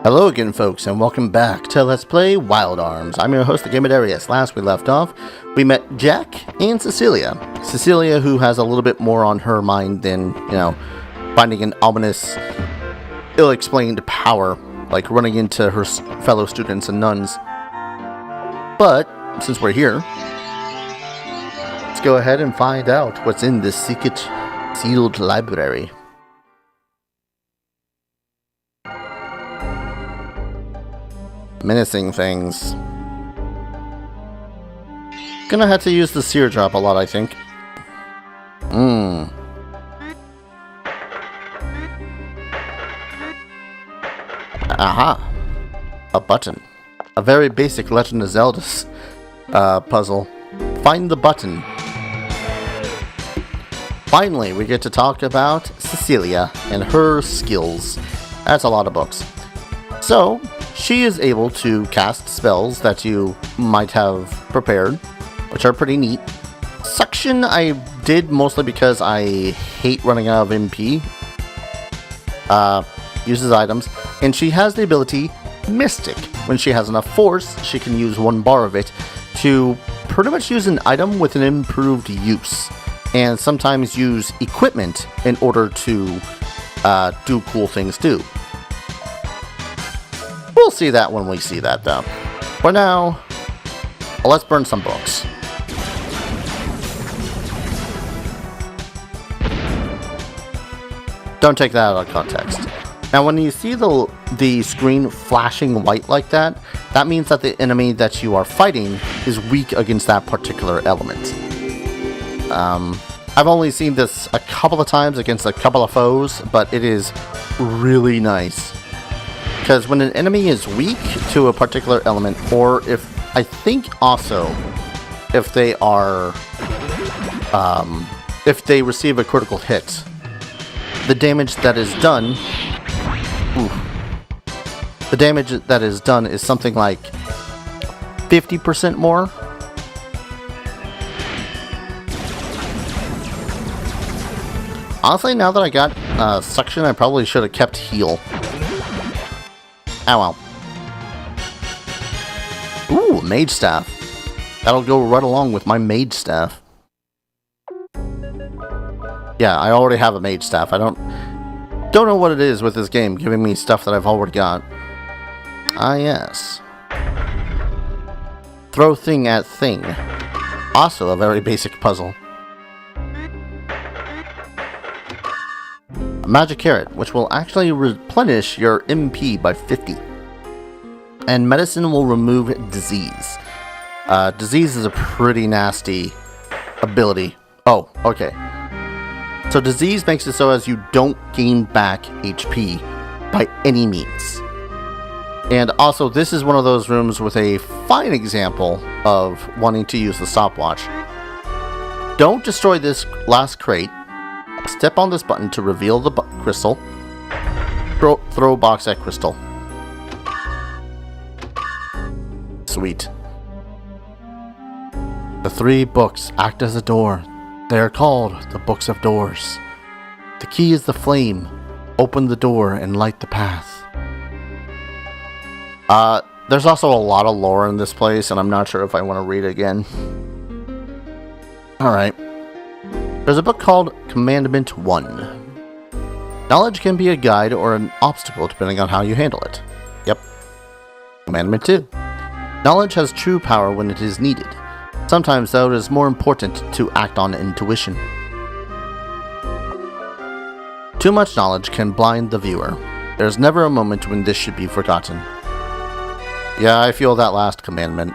Hello again, folks, and welcome back to Let's Play Wild Arms. I'm your host, the Game of Darius. Last we left off, we met Jack and Cecilia. Cecilia, who has a little bit more on her mind than, finding an ominous, ill-explained power, like running into her fellow students and nuns. But, since we're here, let's go ahead and find out what's in this secret, sealed library. Menacing things. Gonna have to use the seer drop a lot, I think. Aha! A button. A very basic Legend of Zelda puzzle. Find the button. Finally, we get to talk about Cecilia and her skills. That's a lot of books. So, she is able to cast spells that you might have prepared, which are pretty neat. Suction I did mostly because I hate running out of MP. Uses items. And she has the ability Mystic. When she has enough force, she can use 1 bar of it to pretty much use an item with an improved use. And sometimes use equipment in order to do cool things too. We'll see that when we see that, though. For now, let's burn some books. Don't take that out of context. Now, when you see the screen flashing white like that, that means that the enemy that you are fighting is weak against that particular element. I've only seen this a couple of times against a couple of foes, but it is really nice. Because when an enemy is weak to a particular element, or if they are, if they receive a critical hit, the damage that is done, is something like 50% more. Honestly, now that I got suction, I probably should have kept heal. Oh well. Ooh, mage staff. That'll go right along with my mage staff. Yeah, I already have a mage staff. I don't know what it is with this game giving me stuff that I've already got. Ah, yes. Throw thing at thing. Also a very basic puzzle. A magic carrot, which will actually replenish your MP by 50. And medicine will remove disease. Disease is a pretty nasty ability. Oh, okay. So disease makes it so as you don't gain back HP by any means. And also, this is one of those rooms with a fine example of wanting to use the stopwatch. Don't destroy this last crate. Step on this button to reveal the crystal. Throw a box at crystal. Sweet. The 3 books act as a door. They are called the Books of Doors. The key is the flame. Open the door and light the path. There's also a lot of lore in this place, and I'm not sure if I want to read it again. Alright. There's a book called Commandment 1. Knowledge can be a guide or an obstacle depending on how you handle it. Yep. Commandment 2. Knowledge has true power when it is needed. Sometimes, though, it is more important to act on intuition. Too much knowledge can blind the viewer. There's never a moment when this should be forgotten. Yeah, I feel that last commandment.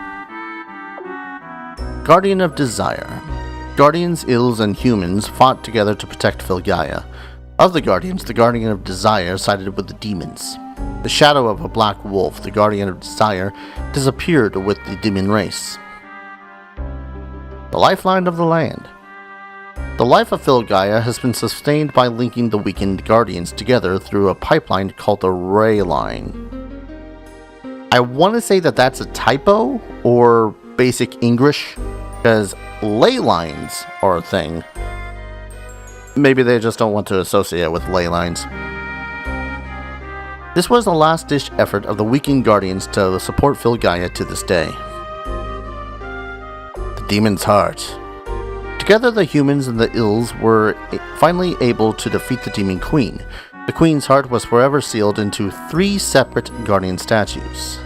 Guardian of Desire. Guardians, Ills, and humans fought together to protect Filgaia. Of the Guardians, the Guardian of Desire sided with the demons. The shadow of a black wolf, the Guardian of Desire, disappeared with the demon race. The lifeline of the land. The life of Filgaia has been sustained by linking the weakened Guardians together through a pipeline called the Ray Line. I want to say that that's a typo, or basic English, because ley lines are a thing. Maybe they just don't want to associate with ley lines. This was the last-ditch effort of the weakened Guardians to support Filgaia to this day. The Demon's Heart. Together, the humans and the Ills were finally able to defeat the Demon Queen. The Queen's heart was forever sealed into 3 separate Guardian statues.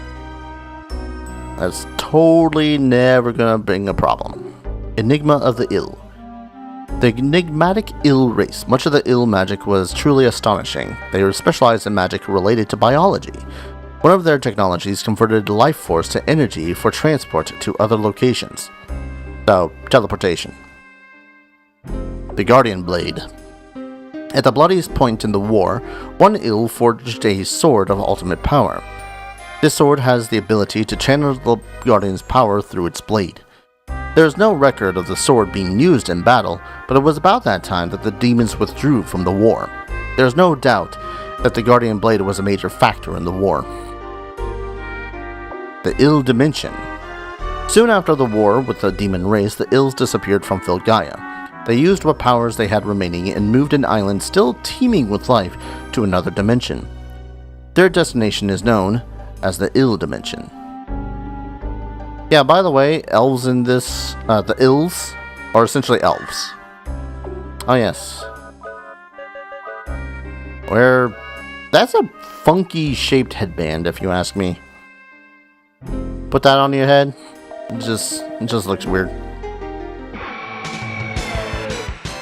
That's totally never gonna bring a problem. Enigma of the Ill. The enigmatic Ill race. Much of the Ill magic was truly astonishing. They were specialized in magic related to biology. One of their technologies converted life force to energy for transport to other locations. So, teleportation. The Guardian Blade. At the bloodiest point in the war, one Ill forged a sword of ultimate power. This sword has the ability to channel the Guardian's power through its blade. There is no record of the sword being used in battle, but it was about that time that the demons withdrew from the war. There is no doubt that the Guardian Blade was a major factor in the war. The Ill Dimension. Soon after the war with the demon race, the Ills disappeared from Filgaia. They used what powers they had remaining and moved an island still teeming with life to another dimension. Their destination is known as the Ill Dimension. Yeah, by the way, elves in this, the Ills are essentially elves. Oh yes. That's a funky shaped headband if you ask me. Put that on your head, it just looks weird.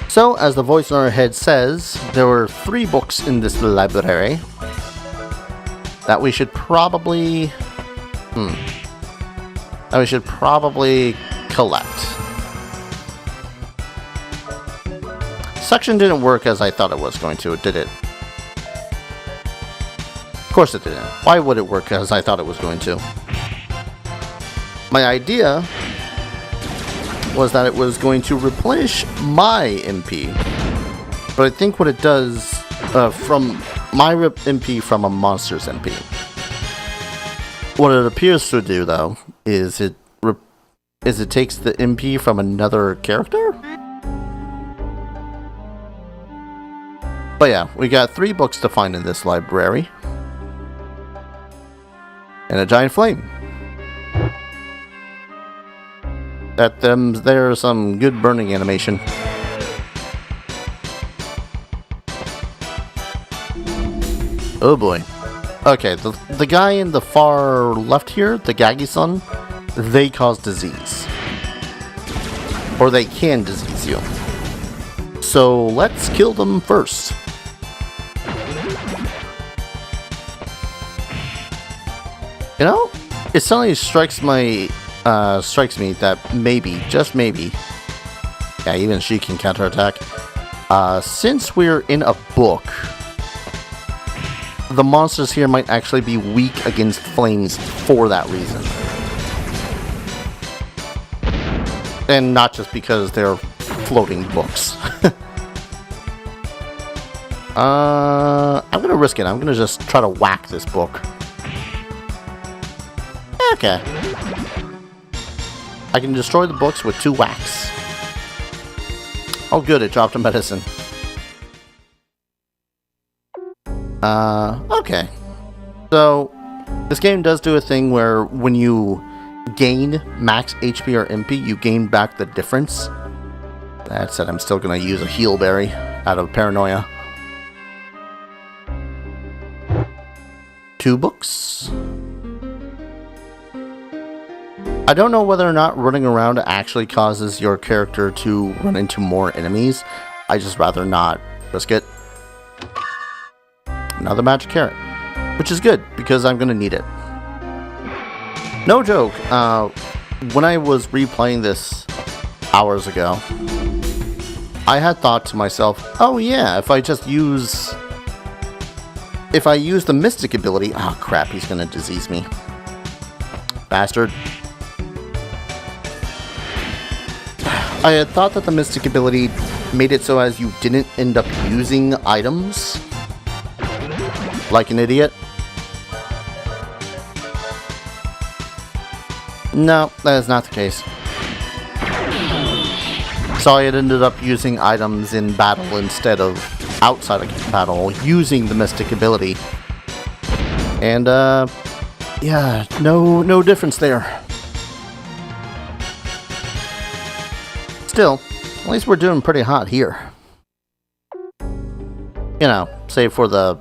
So, as the voice on our head says, there were 3 books in this library that we should probably collect. Suction didn't work as I thought it was going to, did it? Of course it didn't. Why would it work as I thought it was going to? My idea was that it was going to replenish my MP, but I think what it does from my MP from a monster's MP. What it appears to do, though, is it takes the MP from another character? But yeah, we got 3 books to find in this library. And a giant flame. There's some good burning animation. Oh boy. Okay, the guy in the far left here, the Gagi-san, they cause disease. Or they can disease you. So let's kill them first. You know, it suddenly strikes me that maybe, just maybe, yeah, even she can counterattack. Since we're in a book, the monsters here might actually be weak against flames for that reason. And not just because they're floating books. I'm gonna risk it. I'm gonna just try to whack this book. Okay. I can destroy the books with 2 whacks. Oh good, it dropped a medicine. Okay. So, this game does do a thing where when you gain max HP or MP, you gain back the difference. That said, I'm still gonna use a heal berry out of paranoia. 2 books. I don't know whether or not running around actually causes your character to run into more enemies. I just rather not risk it. Another magic carrot, which is good because I'm gonna need it. No joke, when I was replaying this hours ago, I had thought to myself, oh yeah, if I use the mystic ability, oh crap, he's gonna disease me. Bastard. I had thought that the mystic ability made it so as you didn't end up using items like an idiot. No, that is not the case. So I had ended up using items in battle instead of outside of battle, using the mystic ability. And, yeah, no difference there. Still, at least we're doing pretty hot here. You know, save for the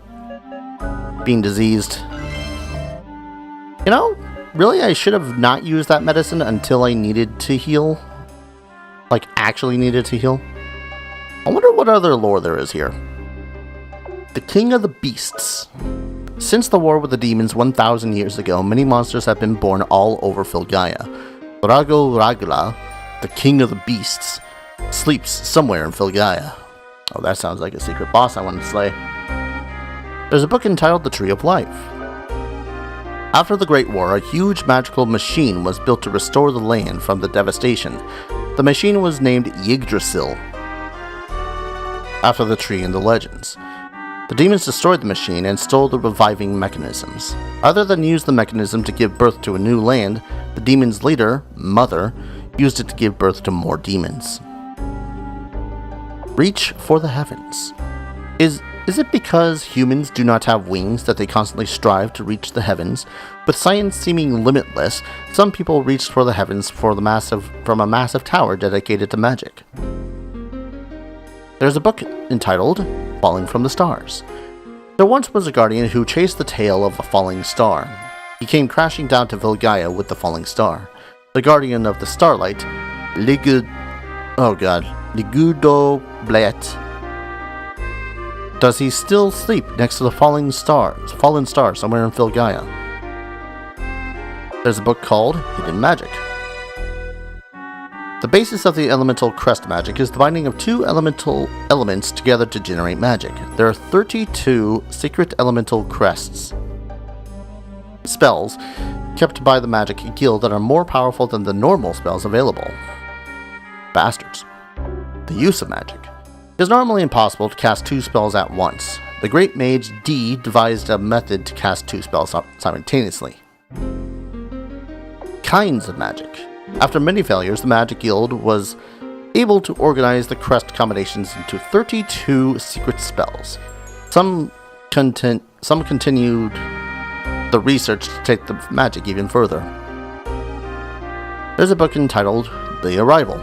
being diseased. You know, really, I should have not used that medicine until I needed to heal. Like, actually needed to heal. I wonder what other lore there is here. The King of the Beasts. Since the war with the demons 1,000 years ago, many monsters have been born all over Filgaia. Rago Ragula, the King of the Beasts, sleeps somewhere in Filgaia. Oh, that sounds like a secret boss I want to slay. There's a book entitled The Tree of Life. After the Great War, a huge magical machine was built to restore the land from the devastation. The machine was named Yggdrasil, after the tree in the legends. The demons destroyed the machine and stole the reviving mechanisms. Other than use the mechanism to give birth to a new land, the demon's leader, Mother, used it to give birth to more demons. Reach for the heavens. Is it because humans do not have wings that they constantly strive to reach the heavens? With science seeming limitless, some people reached for the heavens from a massive tower dedicated to magic. There's a book entitled Falling from the Stars. There once was a guardian who chased the tail of a falling star. He came crashing down to Vilgaia with the falling star. The guardian of the starlight, Ligudo Blet. Does he still sleep next to the fallen star somewhere in Filgaia? There's a book called Hidden Magic. The basis of the elemental crest magic is the binding of two elemental elements together to generate magic. There are 32 secret elemental crests, spells, kept by the magic guild that are more powerful than the normal spells available. Bastards. The use of magic. It is normally impossible to cast two spells at once. The great mage D devised a method to cast two spells simultaneously. Kinds of magic. After many failures, the Magic Guild was able to organize the crest combinations into 32 secret spells. Some continued the research to take the magic even further. There's a book entitled The Arrival.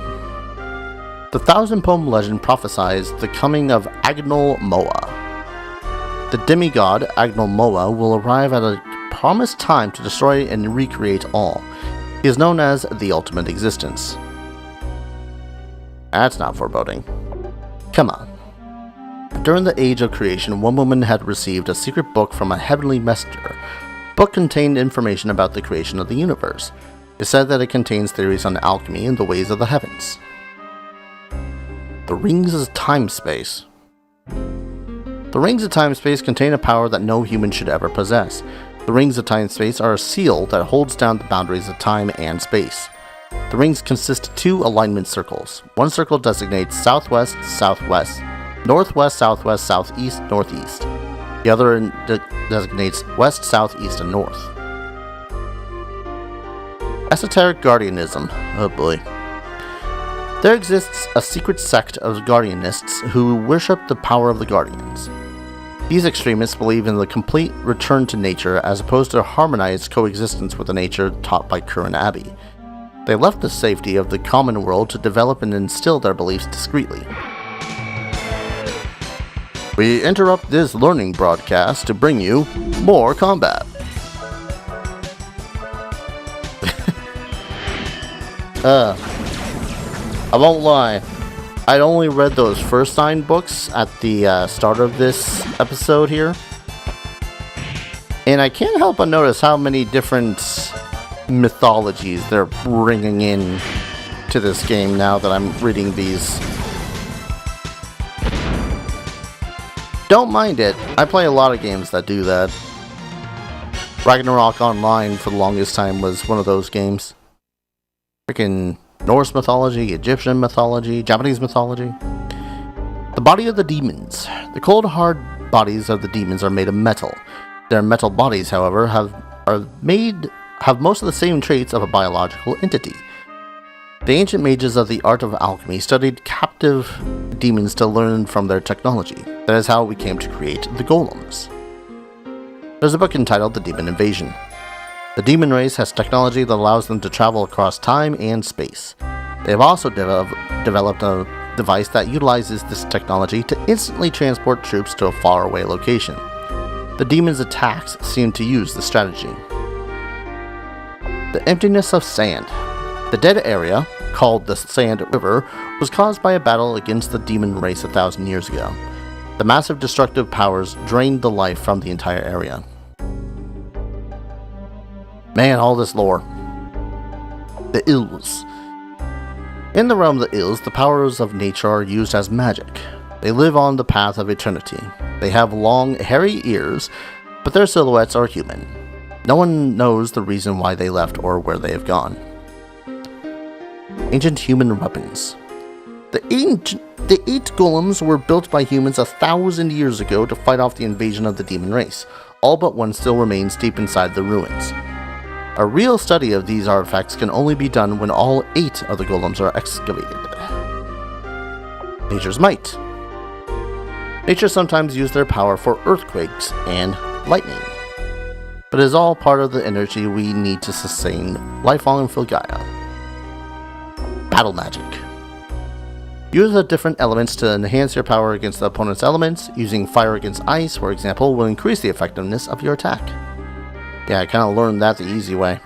The 1,000-poem legend prophesies the coming of Agnol Moa. The demigod Agnol Moa will arrive at a promised time to destroy and recreate all. He is known as the Ultimate Existence. That's not foreboding. Come on. During the Age of Creation, one woman had received a secret book from a heavenly messenger. The book contained information about the creation of the universe. It said that it contains theories on alchemy and the ways of the heavens. The Rings of Time-Space. The Rings of Time-Space contain a power that no human should ever possess. The Rings of Time-Space are a seal that holds down the boundaries of time and space. The rings consist of two alignment circles. One circle designates southwest, southwest, northwest, southwest, southeast, northeast. The other designates west, south, east, and north. Esoteric Guardianism. Oh boy. There exists a secret sect of Guardianists who worship the power of the Guardians. These extremists believe in the complete return to nature as opposed to a harmonized coexistence with the nature taught by Curran Abbey. They left the safety of the common world to develop and instill their beliefs discreetly. We interrupt this learning broadcast to bring you more combat. I won't lie. I'd only read those first signed books at the start of this episode here. And I can't help but notice how many different mythologies they're bringing in to this game now that I'm reading these. Don't mind it. I play a lot of games that do that. Ragnarok Online for the longest time was one of those games. Freaking Norse mythology, Egyptian mythology, Japanese mythology. The body of the demons. The cold, hard bodies of the demons are made of metal. Their metal bodies, however, have most of the same traits of a biological entity. The ancient mages of the art of alchemy studied captive demons to learn from their technology. That is how we came to create the golems. There's a book entitled The Demon Invasion. The demon race has technology that allows them to travel across time and space. They have also developed a device that utilizes this technology to instantly transport troops to a faraway location. The demon's attacks seem to use the strategy. The emptiness of sand. The dead area, called the Sand River, was caused by a battle against the demon race 1,000 years ago. The massive destructive powers drained the life from the entire area. Man, all this lore. The Ills. In the realm of the Ills, the powers of nature are used as magic. They live on the path of eternity. They have long, hairy ears, but their silhouettes are human. No one knows the reason why they left or where they have gone. Ancient human weapons. The 8 golems were built by humans 1,000 years ago to fight off the invasion of the demon race. All but one still remains deep inside the ruins. A real study of these artifacts can only be done when all 8 of the golems are excavated. Nature's might. Nature sometimes uses their power for earthquakes and lightning, but it is all part of the energy we need to sustain life on Filgaia. Battle magic. Use the different elements to enhance your power against the opponent's elements. Using fire against ice, for example, will increase the effectiveness of your attack. Yeah, I kind of learned that the easy way.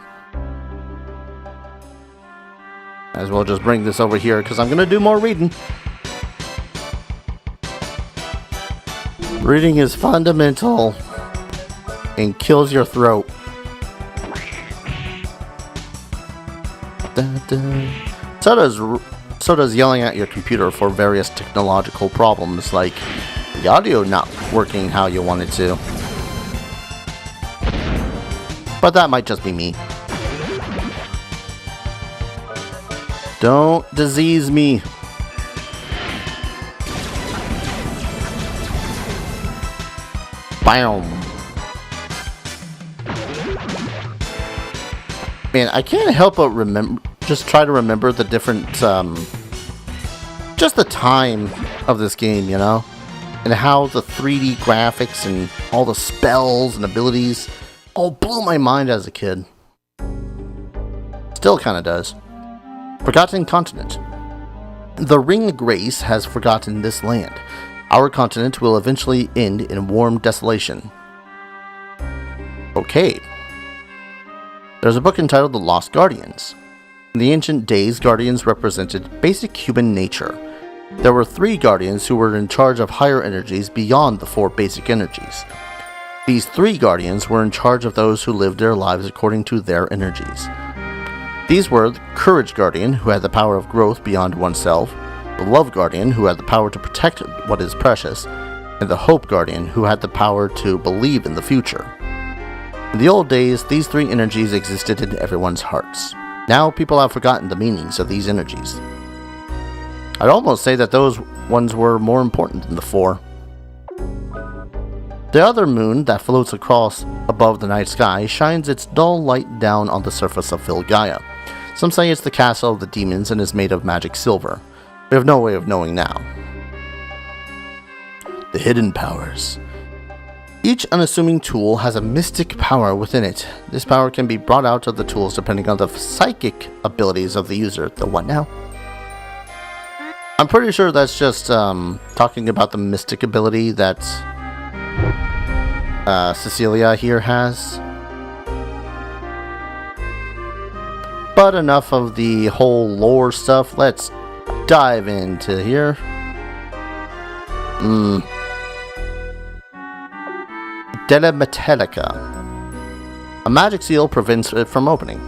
Might as well just bring this over here because I'm going to do more reading. Reading is fundamental and kills your throat. So does yelling at your computer for various technological problems, like the audio not working how you want it to. But that might just be me. Don't disease me. Bam. Man, I can't help but try to remember the different, just the time of this game, you know? And how the 3D graphics and all the spells and abilities all blew my mind as a kid. Still kinda does. Forgotten continent. The ring race has forgotten this land. Our continent will eventually end in warm desolation. Okay. There's a book entitled The Lost Guardians. In the ancient days, guardians represented basic human nature. There were 3 guardians who were in charge of higher energies beyond the 4 basic energies. These 3 guardians were in charge of those who lived their lives according to their energies. These were the Courage Guardian, who had the power of growth beyond oneself, the Love Guardian, who had the power to protect what is precious, and the Hope Guardian, who had the power to believe in the future. In the old days, these 3 energies existed in everyone's hearts. Now people have forgotten the meanings of these energies. I'd almost say that those ones were more important than the 4. The other moon that floats across above the night sky shines its dull light down on the surface of Filgaia. Some say it's the castle of the demons and is made of magic silver. We have no way of knowing now. The hidden powers. Each unassuming tool has a mystic power within it. This power can be brought out of the tools depending on the psychic abilities of the user. The what now? I'm pretty sure that's just talking about the mystic ability that Cecilia here has. But enough of the whole lore stuff. Let's dive into here. Della Metallica. A magic seal prevents it from opening.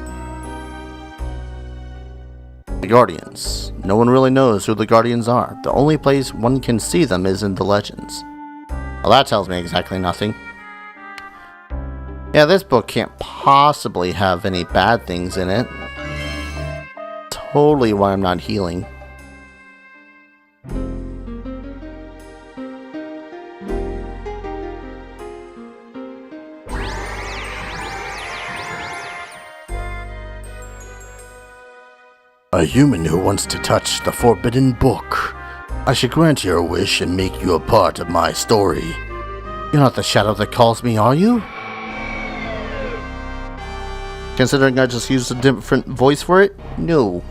The Guardians. No one really knows who the Guardians are. The only place one can see them is in the legends. Well, that tells me exactly nothing. Yeah, this book can't possibly have any bad things in it. Totally why I'm not healing. A human who wants to touch the forbidden book. I should grant your wish and make you a part of my story. You're not the shadow that calls me, are you? Considering I just used a different voice for it? No.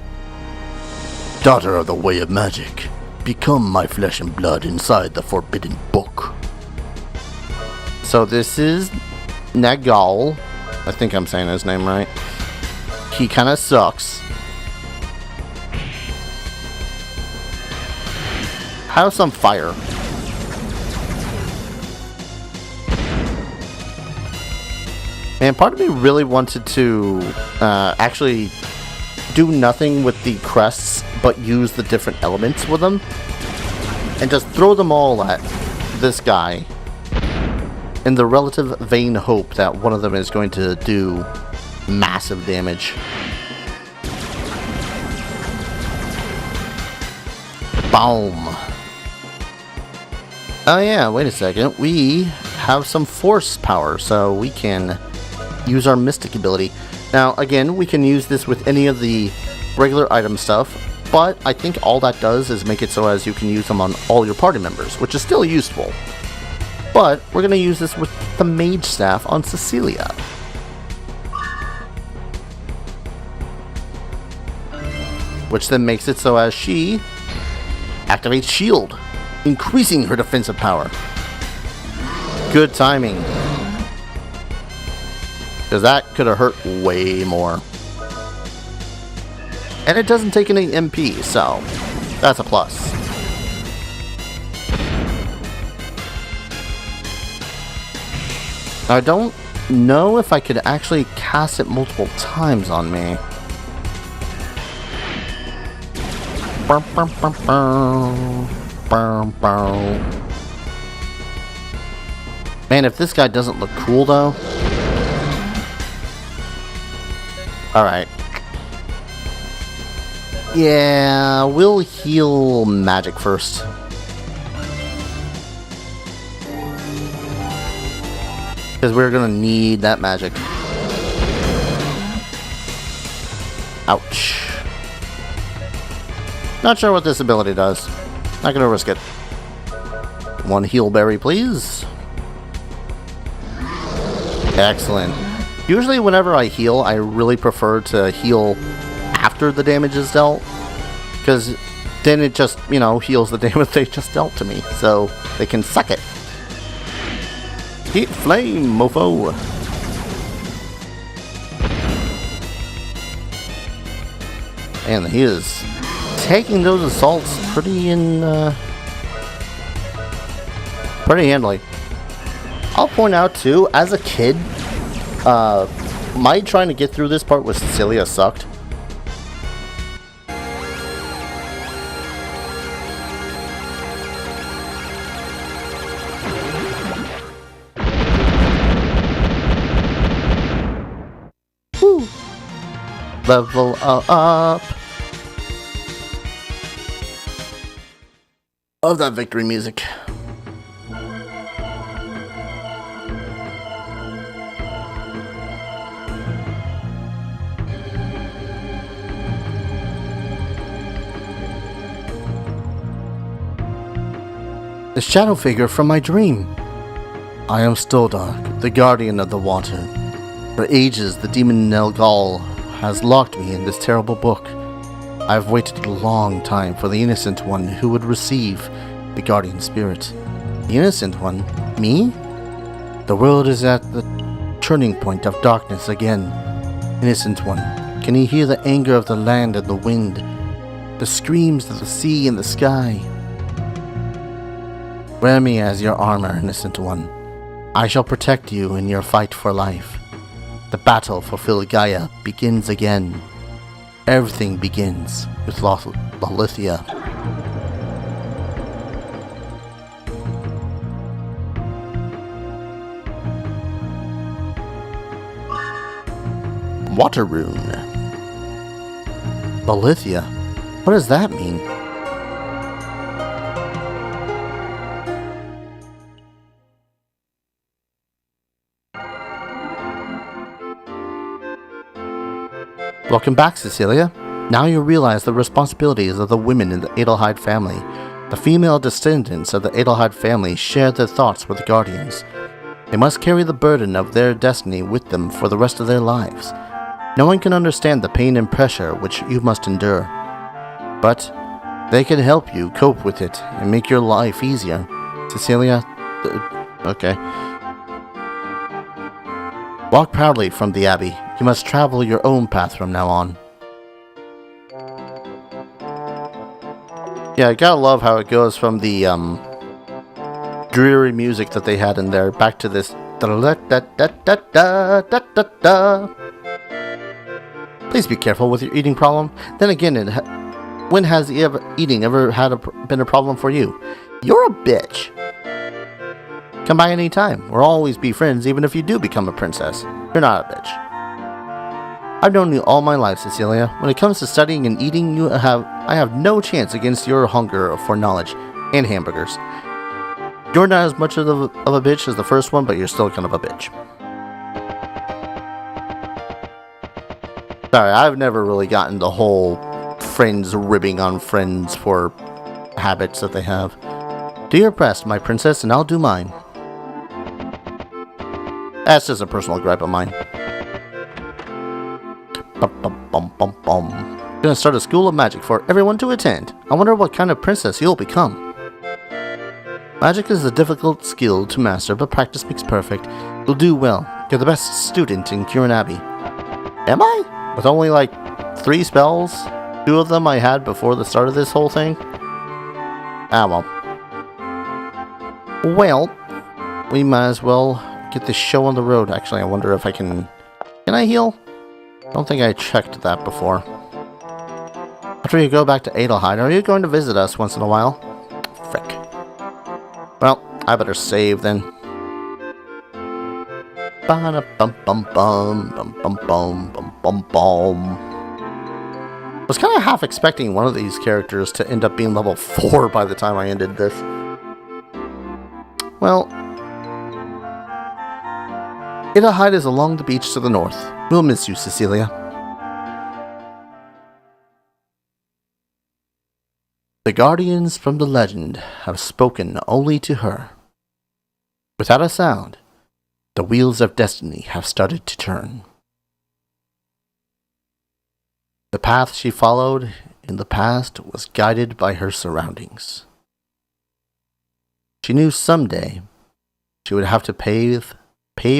Daughter of the Way of Magic, become my flesh and blood inside the Forbidden Book. So this is Nagal. I think I'm saying his name right. He kind of sucks. Have some fire. And part of me really wanted to actually do nothing with the crests, but use the different elements with them. And just throw them all at this guy. In the relative vain hope that one of them is going to do massive damage. Boom. Oh yeah, wait a second. We have some force power, so we can use our mystic ability. Now, again, we can use this with any of the regular item stuff, but I think all that does is make it so as you can use them on all your party members, which is still useful. But we're going to use this with the mage staff on Cecilia. Which then makes it so as she activates shield, increasing her defensive power. Good timing. Because that could have hurt way more. And it doesn't take any MP, so that's a plus. I don't know if I could actually cast it multiple times on me. Man, if this guy doesn't look cool though. Alright. Yeah, we'll heal magic first. Because we're gonna need that magic. Ouch. Not sure what this ability does. Not gonna risk it. One heal berry, please. Excellent. Usually whenever I heal, I really prefer to heal after the damage is dealt. Because then it just, you know, heals the damage they just dealt to me. So they can suck it. Heat flame, mofo. And he is taking those assaults pretty handily. I'll point out too, as a kid, my trying to get through this part with Cecilia sucked. Woo. Level up. Love that victory music. The shadow figure from my dream. I am Stoldark, the guardian of the water. For ages, the demon Nelgal has locked me in this terrible book. I have waited a long time for the innocent one who would receive the guardian spirit. The innocent one? Me? The world is at the turning point of darkness again. Innocent one, can you hear the anger of the land and the wind? The screams of the sea and the sky? Wear me as your armor, innocent one. I shall protect you in your fight for life. The battle for Filgaia begins again. Everything begins with Bolithia. Water rune. Bolithia? What does that mean? Welcome back, Cecilia. Now you realize the responsibilities of the women in the Adelheid family. The female descendants of the Adelheid family share their thoughts with the Guardians. They must carry the burden of their destiny with them for the rest of their lives. No one can understand the pain and pressure which you must endure, but they can help you cope with it and make your life easier. Cecilia, okay. Walk proudly from the Abbey. You must travel your own path from now on. Yeah, I gotta love how it goes from the dreary music that they had in there back to this. Please be careful with your eating problem. Then again, when has eating ever been a problem for you? You're a bitch. Come by any time. We'll always be friends, even if you do become a princess. You're not a bitch. I've known you all my life, Cecilia. When it comes to studying and eating, I have no chance against your hunger for knowledge and hamburgers. You're not as much of a bitch as the first one, but you're still kind of a bitch. Sorry, I've never really gotten the whole friends ribbing on friends for habits that they have. Do your best, my princess, and I'll do mine. That's just a personal gripe of mine. Gonna start a school of magic for everyone to attend. I wonder what kind of princess you'll become. Magic is a difficult skill to master, but practice makes perfect. You'll do well. You're the best student in Kirin Abbey. Am I? With only like 3 spells? 2 of them I had before the start of this whole thing? Ah, well. Well, we might as well get this show on the road. Actually, I wonder if I can... Can I heal? I don't think I checked that before. After you go back to Adelheid, are you going to visit us once in a while? Frick. Well, I better save then. I was kind of half expecting one of these characters to end up being level 4 by the time I ended this. Well, Adelheid is along the beach to the north. We'll miss you, Cecilia. The guardians from the legend have spoken only to her. Without a sound, the wheels of destiny have started to turn. The path she followed in the past was guided by her surroundings. She knew someday she would have to pave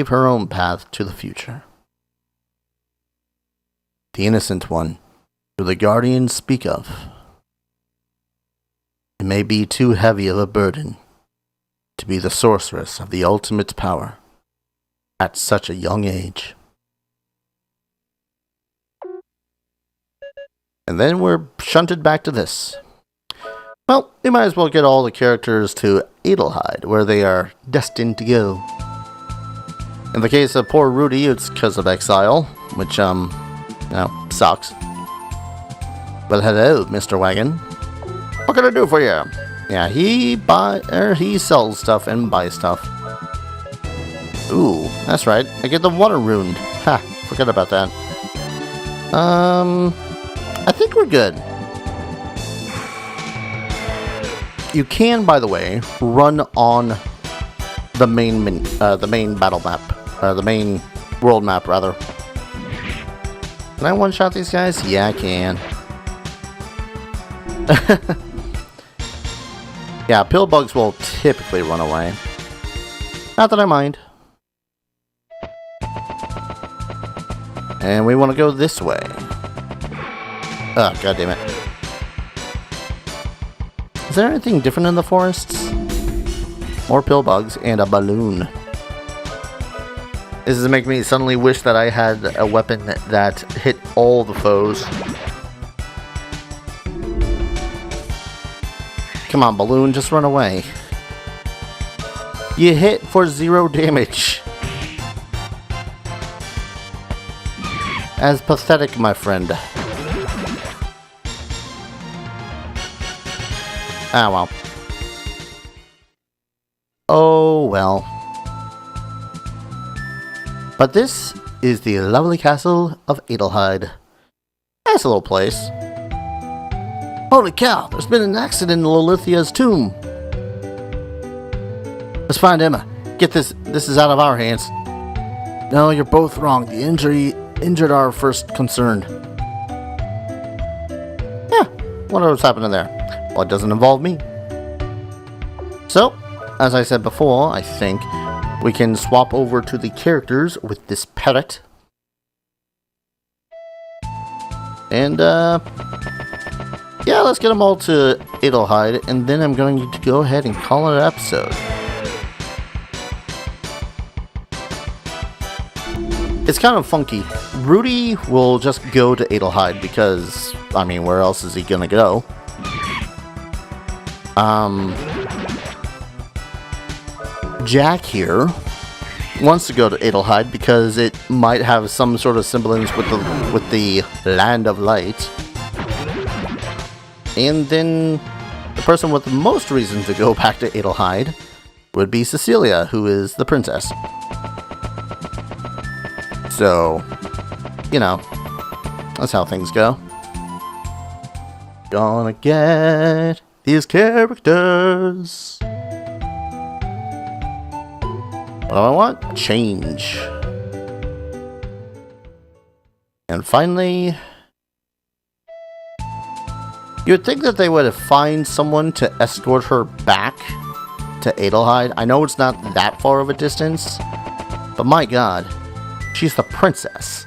her own path to the future. The innocent one, who the guardians speak of, it may be too heavy of a burden to be the sorceress of the ultimate power at such a young age. And then we're shunted back to this. Well, we might as well get all the characters to Adelheid, where they are destined to go. In the case of poor Rudy, it's because of exile, which, sucks. Well, hello, Mr. Wagon. What can I do for you? Yeah, he sells stuff and buys stuff. Ooh, that's right. I get the water rune. Ha, forgot about that. I think we're good. You can, by the way, run on the main battle map, the main world map, rather. Can I one-shot these guys? Yeah, I can. Yeah, pill bugs will typically run away. Not that I mind. And we want to go this way. Oh, god damn it. Is there anything different in the forests? More pill bugs and a balloon. This is making me suddenly wish that I had a weapon that hit all the foes. Come on, balloon, just run away. You hit for 0 damage. As pathetic, my friend. Ah, well. Oh, well. But this is the lovely castle of Adelheid. Nice little place. Holy cow, there's been an accident in Lolithia's tomb. Let's find Emma. Get this is out of our hands. No, you're both wrong. The injury injured our first concern. Yeah, wonder what's happening there. Well, it doesn't involve me. So, as I said before, I think we can swap over to the characters with this parrot. And, yeah, let's get them all to Adelheid, and then I'm going to go ahead and call it an episode. It's kind of funky. Rudy will just go to Adelheid because, I mean, where else is he gonna go? Jack here wants to go to Adelheid because it might have some sort of semblance with the Land of Light. And then the person with the most reason to go back to Adelheid would be Cecilia, who is the princess. So, you know, that's how things go. Gonna get these characters. What do I want? Change. And finally, you'd think that they would find someone to escort her back to Adelheid. I know it's not that far of a distance, but my god, she's the princess.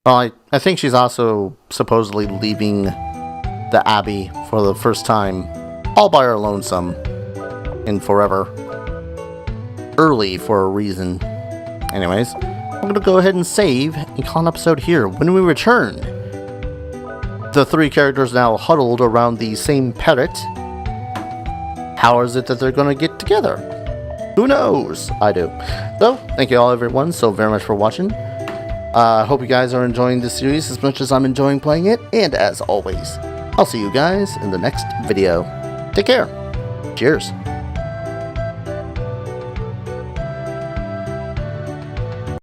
Well, I think she's also supposedly leaving the Abbey for the first time, all by her lonesome, and forever. Early for a reason. Anyways, I'm gonna go ahead and save and call an episode here. When we return, the three characters now huddled around the same parrot. How is it that they're gonna get together? Who knows? I do. So, thank you all everyone so very much for watching. I hope you guys are enjoying this series as much as I'm enjoying playing it. And as always, I'll see you guys in the next video. Take care. Cheers.